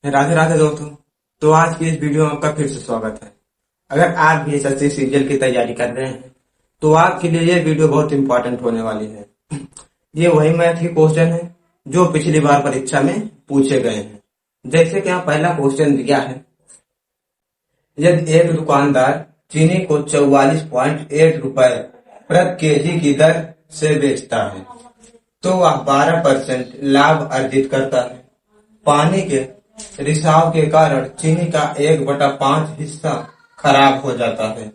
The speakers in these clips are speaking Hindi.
राधे राधे दोस्तों। तो आज की इस वीडियो में आपका फिर से स्वागत है। अगर आप भी एसएससी सीजीएल की तैयारी कर रहे हैं तो आपके लिए ये वीडियो बहुत इंपॉर्टेंट होने वाली है। ये वही मैथ के क्वेश्चन है जो पिछली बार परीक्षा में पूछे गए हैं। जैसे कि यहाँ पहला क्वेश्चन दिया है, यदि एक दुकानदार चीनी को 44.8 रुपए प्रति केजी की दर से बेचता है तो वह 12% लाभ अर्जित करता है। पानी के रिसाव के कारण चीनी का 1/5 हिस्सा खराब हो जाता है।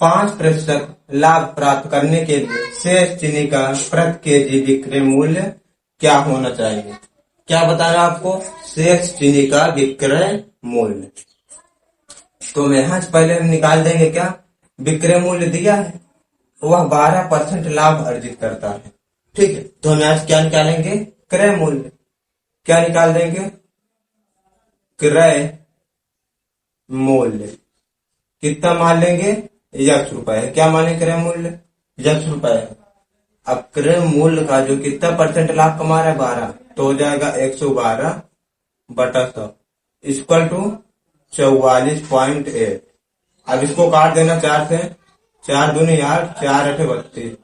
5% लाभ प्राप्त करने के लिए शेष चीनी का प्रति केजी विक्रय मूल्य क्या होना चाहिए? क्या बताना आपको? शेष चीनी का विक्रय मूल्य। तो यहाँ से पहले हम निकाल देंगे क्या विक्रय मूल्य दिया है, वह 12% लाभ अर्जित करता है। ठीक है, तो हम यहाँ से क्या निकालेंगे? क्रय मूल्य। क्या निकाल देंगे? क्रय मूल्य कितना मान लेंगे? X रुपए है। क्या माने? क्रय मूल्य X रुपए है। अब क्रय मूल्य का जो कितना परसेंट लाभ कमा रहा है 12, तो हो जाएगा 112/100 इक्वल टू 44.8। अब इसको काट देना 4 से। 4 दूनी 8, 4 8 32,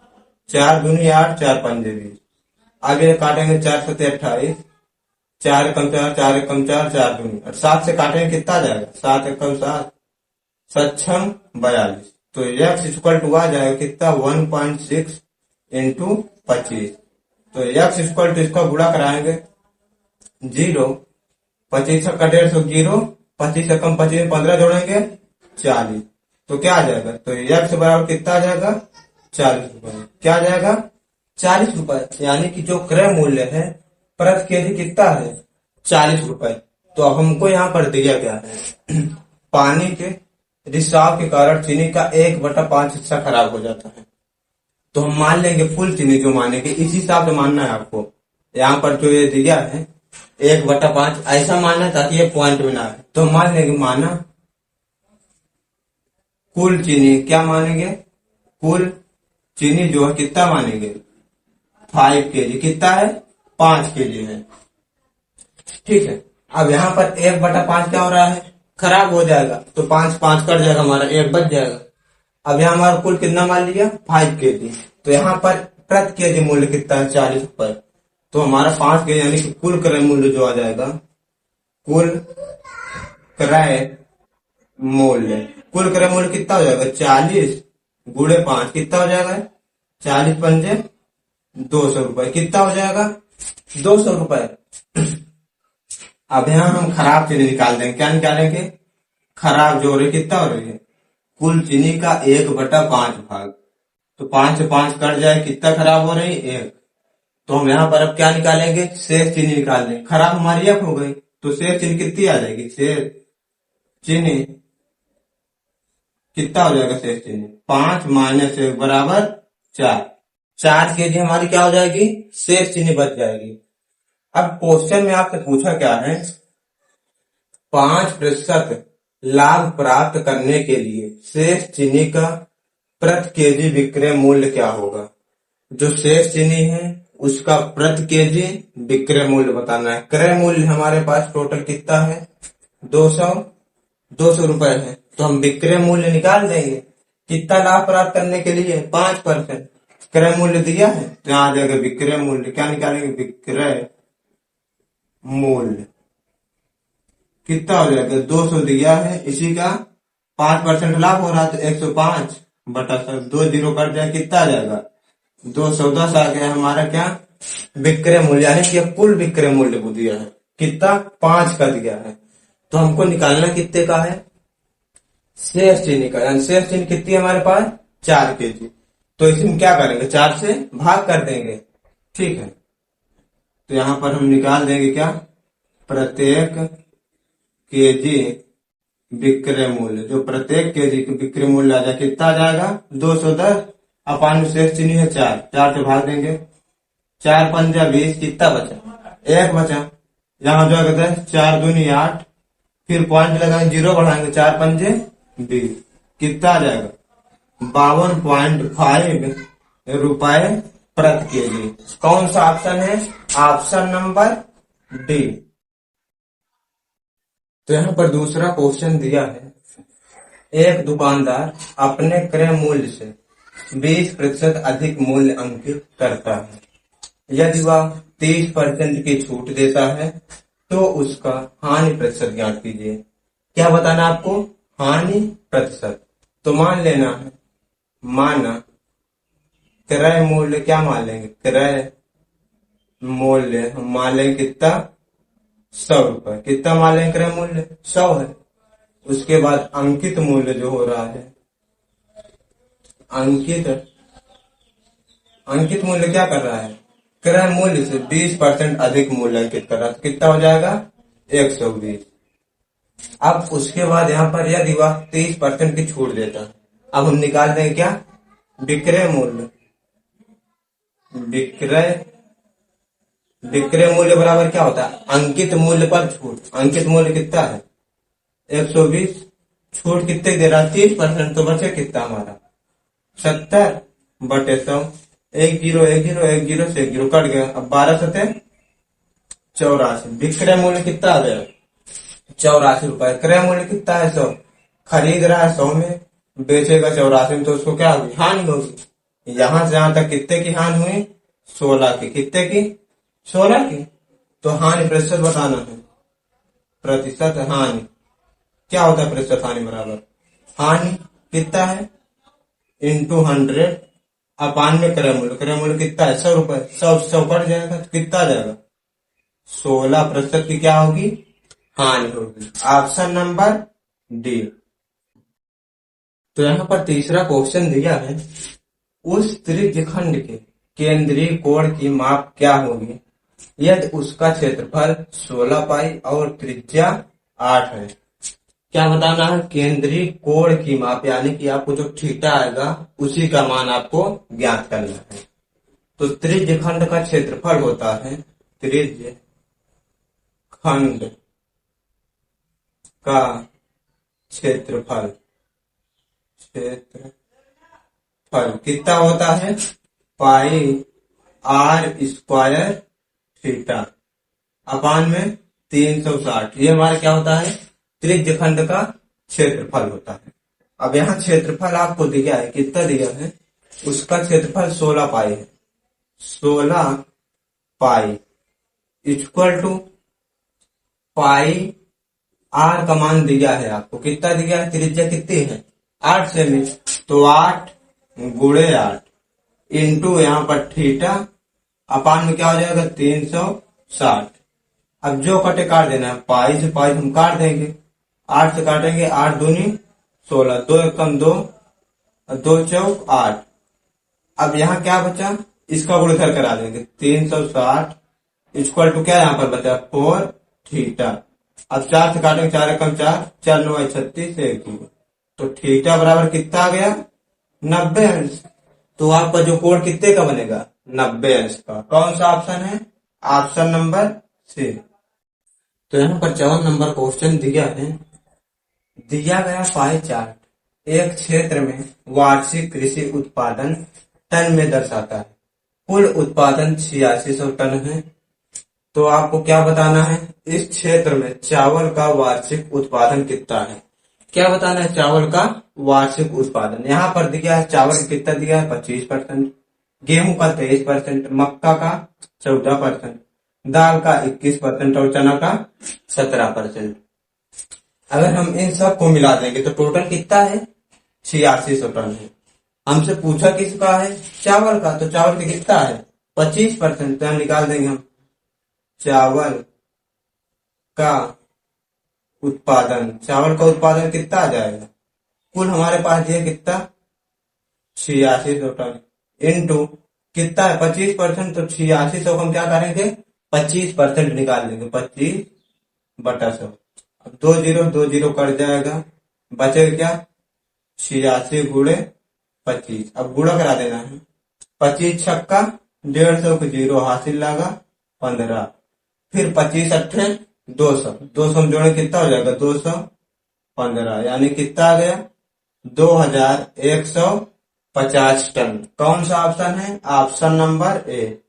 4 दूनी 8, 4 5 20। आगे काटेंगे 4 7 28, 4 एकम 4, 4 एकम 4, 4 दूनी और 7 से काटेंगे कितना आ जाएगा? 7 एकम 7, 7 42। तो x इक्वल टू आ जाएगा कितना? 1.6 इंटू 25। तो x इक्वल टू इसका गुणा कराएंगे 0, 25 का 150 0, 25 एकम 25 15 जोड़ेंगे 40। तो क्या आ जाएगा? तो x बराबर कितना आ जाएगा? 40 रुपए। क्या आ जाएगा? 40 रुपए। यानी कि जो क्रय मूल्य है प्रति केजी कितना है? 40 रुपए। तो अब हमको यहाँ पर दिया गया है पानी के रिसाव के कारण चीनी का 1/5 हिस्सा खराब हो जाता है। तो हम मान लेंगे फुल चीनी जो मानेंगे, इसी हिसाब से मानना है आपको। यहाँ पर जो ये दिया है 1/5 ऐसा मानना है ताकि ये पॉइंट में ना आए। तो मान लेंगे माना कुल चीनी। क्या मानेंगे? कुल चीनी जो है कितना मानेंगे? 5 केजी। कितना है? 5 केजी है। ठीक है, अब यहाँ पर 1/5 क्या हो रहा है? खराब हो जाएगा। तो 5 5 कट जाएगा, हमारा 1 बच जाएगा। अब यहाँ हमारा कुल कितना मान लिया? 5 केजी। तो यहाँ पर प्रति केजी मूल्य कितना है? 40 रुपए। तो हमारा 5 केजी यानी कि कुल क्रय मूल्य जो आ जाएगा, कुल क्रय मूल्य, कुल क्रय मूल्य कितना हो जाएगा? 40 गुणे 5 कितना हो जाएगा? 40 पंजे 200 रुपए। कितना हो जाएगा? 200 रुपए। अब यहाँ हम खराब चीनी निकाल देंगे। क्या निकालेंगे? खराब जो हो रही कितना हो रही है? कुल चीनी का 1/5 भाग। तो 5 से 5 कट जाए, कितना खराब हो रही? 1। तो हम यहाँ पर अब क्या निकालेंगे? शेष चीनी निकाल देंगे। खराब हमारी 1 हो गई, तो शेष चीनी कितनी आ जाएगी? शेष चीनी कितना हो जाएगा? शेष चीनी 5 - 1 बराबर 4। 4 केजी हमारी क्या हो जाएगी? शेष चीनी बच जाएगी। अब क्वेश्चन में आपसे पूछा क्या है? 5% लाभ प्राप्त करने के लिए शेष चीनी का प्रति केजी विक्रय मूल्य क्या होगा? जो शेष चीनी है उसका प्रति केजी विक्रय मूल्य बताना है। क्रय मूल्य हमारे पास टोटल कितना है? 200 रुपए है। तो हम विक्रय मूल्य निकाल देंगे। कितना लाभ प्राप्त करने के लिए? 5%। क्रय मूल्य दिया है तो यहाँ आ जाएगा विक्रय मूल्य। क्या निकालेंगे? विक्रय मूल्य कितना हो जाएगा? 200 दिया है, इसी का 5% लाभ हो रहा है तो 105/100। 2 जीरो कट जाए, कितना आ जाएगा? 210 आ गया हमारा क्या? विक्रय मूल्य। यानी कि कुल विक्रय मूल्य को दिया है कितना? 5 का दिया है। तो हमको निकालना कितने का है? शेष चीनी का। यानी शेष चीनी कितनी है हमारे पास? 4 केजी। तो इसमें क्या करेंगे? 4 से भाग कर देंगे। ठीक है, तो यहाँ पर हम निकाल देंगे क्या? प्रत्येक केजी विक्रय मूल्य। जो प्रत्येक केजी विक्रय मूल्य आ जाए कितना आ जाएगा? 210। अपान शेष चीनी है 4, 4 से भाग देंगे। 4 पंजा 20, कितना बचा? 1 बचा। यहाँ जो है 4 दूनी 8, फिर पॉइंट लगाएंगे, 0 बढ़ाएंगे, 4 पंजे 20। कितना आ जाएगा? 52.5 रुपए प्रति केजी। कौन सा ऑप्शन है? Option number D. तो यहाँ पर दूसरा क्वेश्चन दिया है, एक दुकानदार अपने क्रय मूल्य से 20% अधिक मूल्य अंकित करता है। यदि वह 30% की छूट देता है तो उसका हानि प्रतिशत ज्ञात कीजिए। क्या बताना आपको? हानि प्रतिशत। तो मान लेना है, माना क्रय मूल्य क्या मान लेंगे? क्रय मूल्य हम मान लेंगे कितना? 100 रुपए। कितना मान लेंगे क्रय मूल्य? 100 है। उसके बाद अंकित मूल्य जो हो रहा है, अंकित मूल्य क्या कर रहा है? क्रय मूल्य से 20% अधिक मूल्य अंकित कर रहा है। तो कितना हो जाएगा? 120। अब उसके बाद यहाँ पर यदि वह 30% की छूट देता है, अब हम निकाल देंगे क्या? विक्रय मूल्य। विक्रय मूल्य बराबर क्या होता है? अंकित मूल्य पर छूट। अंकित मूल्य कितना है? 120। छूट कितने दे रहा है? 30%। तो बचे कितना हमारा? 70/100। एक जीरो से एक जीरो कट गया। अब 12 सते 84। विक्रय मूल्य कितना आ गया? 84 रुपए। क्रय मूल्य कितना है? 100। खरीद रहा है 100 में, बेचेगा 84 में, तो उसको क्या होगी? हानि होगी। यहां से जहां तक कितने की हानि हुई? 16 की। कितने की? 16 की। तो हानि प्रतिशत बताना है। प्रतिशत हानि क्या होता है? प्रतिशत हानि बराबर हानि कितना है? इंटू 100 अपान में क्रय मूल्य। क्रय मूल्य कितना है? 100 रुपए। 100 कट जाएगा तो कितना आ जाएगा? 16% की क्या होगी? हानि होगी। Option number D. तो यहाँ पर तीसरा क्वेश्चन दिया है, उस त्रिज्यखंड के केंद्रीय कोण की माप क्या होगी यदि उसका क्षेत्रफल 16 पाई और त्रिज्या 8 है। क्या बताना है? केंद्रीय कोण की माप, यानी कि आपको जो थीटा आएगा उसी का मान आपको ज्ञात करना है। तो त्रिज्यखंड का क्षेत्रफल होता है, त्रिज्यखंड का क्षेत्रफल कितना होता है? पाई आर स्क्वायर थीटा अपान में 360। ये हमारा क्या होता है? त्रिज्यखंड का क्षेत्रफल होता है। अब यहाँ क्षेत्रफल आपको दिया है, कितना दिया है? उसका क्षेत्रफल 16 पाई है। 16 pi equal to pi R का मान दिया है आपको। कितना दिया है? त्रिज्या कितनी है? 8 सेमी। तो 8 गुणे 8 इंटू यहाँ पर थीटा अपान में क्या हो जाएगा? 360। अब जो कटे काट देना है, पाई से पाई हम काट देंगे, 8 से काटेंगे, 8 दूनी 16, 2 एकम 2, 2 चौक 8। अब यहाँ क्या बचा? इसका गुणनखंड करा देंगे, 360 इक्वल टू क्या यहाँ पर बचा? 4 थीटा। अब 4 से काटेंगे, 4 एकम 4, 4 9 36 1 जीरो। तो थीटा बराबर कितना आ गया? 90 अंश। तो आपका जो कोण कितने का बनेगा? 90 अंश का। कौन सा ऑप्शन है? Option number C. तो यहाँ पर 54 नंबर क्वेश्चन दिया है, दिया गया पाई चार्ट एक क्षेत्र में वार्षिक कृषि उत्पादन टन में दर्शाता है। कुल उत्पादन 8600 टन है। तो आपको क्या बताना है? इस क्षेत्र में चावल का वार्षिक उत्पादन कितना है? क्या बताना है? चावल का वार्षिक उत्पादन। यहाँ पर दिया है चावल कितना दिया है? 25%, गेहूं का 23%, मक्का का 14%, दाल का 21% और चना का 17%। अगर हम इन सब को मिला देंगे तो टोटल कितना है? 8600 टन है। हमसे पूछा किसका है? चावल का। तो चावल का कितना है? 25%। तो हम निकाल देंगे हम चावल का उत्पादन। चावल का उत्पादन कितना आ जाएगा? कुल हमारे पास ये कितना? 8600 टन इंटू कितना है? 25%। तो 8600 हम क्या करेंगे? 25% निकाल देंगे, 25/100। अब 2 जीरो कट जाएगा, बचेगा क्या? 86 गुणे 25। अब गुणा करा देना है, 25 छक्का 150 को जीरो हासिल लगा 15, फिर 25 अट्ठे 200, 200 में जोड़े कितना हो जाएगा? 215, यानी कितना आ गया? 2150 टन। कौन सा ऑप्शन है? Option number A.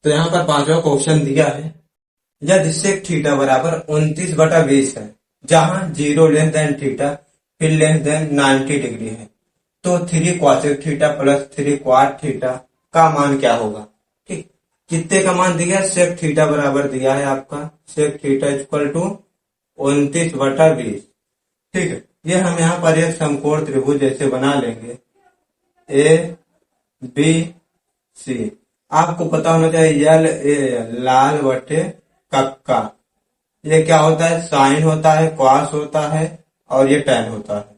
तो यहाँ पर 5वां क्वेश्चन दिया है, यदि sec थीटा बराबर 29/20 है, जहां 0 लेस देन थीटा फिर लेस देन 90 डिग्री है, तो 3 cosec theta plus 3 cot theta का मान क्या होगा। ठीक, कितने का मान दिया है, sec थीटा बराबर दिया है आपका sec थीटा इक्वल टू 29/20। ठीक है, ये हम यहाँ पर एक समकोण त्रिभुज जैसे बना लेंगे ए बी सी। आपको पता होना चाहिए यल ए लाल बटे कक्का। ये क्या होता है, साइन होता है, क्वास होता है और ये टैन होता है।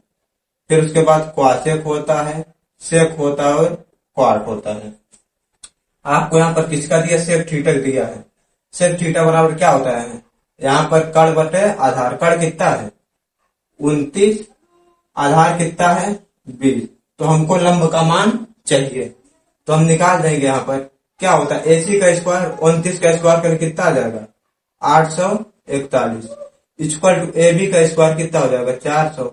फिर उसके बाद क्वासेक होता है, सेक होता है और क्वाट होता है। आपको यहाँ पर किसका दिया, सेक थीटा दिया है। सेक थीटा बराबर क्या होता है, यहाँ पर कड़ बटे आधार। कड़ कितना है 29, आधार कितना है 20, तो हमको लंब का मान चाहिए, तो हम निकाल देंगे। यहाँ पर क्या होता है, AC का स्क्वायर 29 का स्क्वायर करके कितना आ जाएगा 841 इक्वल टू AB का स्क्वायर कितना हो जाएगा 400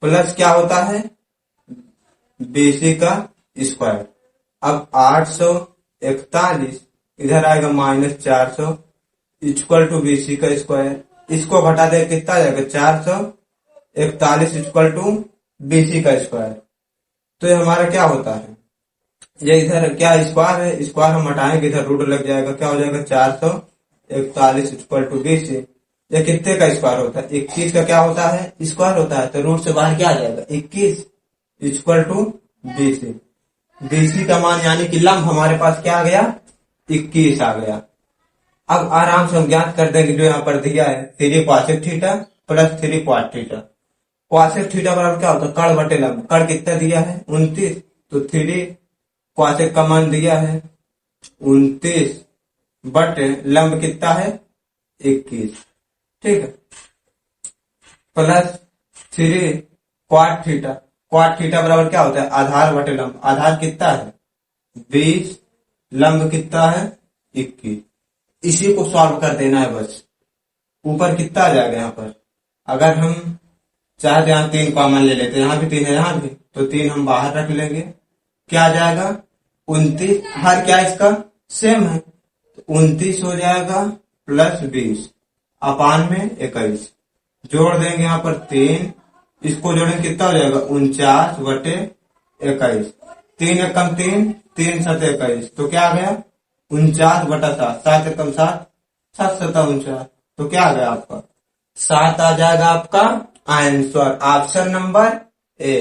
प्लस क्या होता है BC का स्क्वायर। अब 841 इधर आएगा -400 इक्वल टू BC का स्क्वायर। इसको घटा दे कितना आ जाएगा 441 इक्वल टू BC का स्क्वायर। तो ये हमारा क्या होता है, ये इधर क्या स्क्वायर है, स्क्वायर हम हटाएंगे, इधर रूट लग जाएगा, क्या हो जाएगा 441 इक्वल टू BC। ये कितने का स्क्वायर होता है, 21 का क्या होता है स्क्वायर होता है, तो रूट से बाहर क्या आ जाएगा 21 इक्वल टू BC। BC का मान यानी कि लंब हमारे पास क्या आ गया 21 आ गया। अब आराम से हम ज्ञात कर देंगे जो यहाँ पर दिया है 3 cosec theta plus 3 cot theta. cosec theta बराबर क्या होता है कड़ बटे लंब। कड़ कितना दिया है 29, तो 3 cosec का मान दिया है 29 बटे लंब कितना है 21। ठीक है, plus 3 cot theta. cot theta बराबर क्या होता है आधार बटे लंब। आधार कितना है 20, लंब कितना है 21। इसी को सॉल्व कर देना है बस। ऊपर कितना आ जाएगा यहाँ पर, अगर हम चाहे यहाँ 3 कॉमन ले लेते हैं, यहाँ भी 3 है यहाँ भी, तो 3 हम बाहर रख लेंगे, क्या आ जाएगा 29। हर क्या इसका सेम है, तो 29 हो जाएगा प्लस 20 अपान में 21। जोड़ देंगे यहाँ पर 3, इसको जोड़ेंगे कितना हो जाएगा 49 बटे 21। 3 एकम 3, 3 7 21, तो क्या आ गया 49 बटा 7, 7 एकम 7, 7 7 49, तो क्या आ गया आपका 7 आ जाएगा आपका आंसर, ऑप्शन नंबर ए।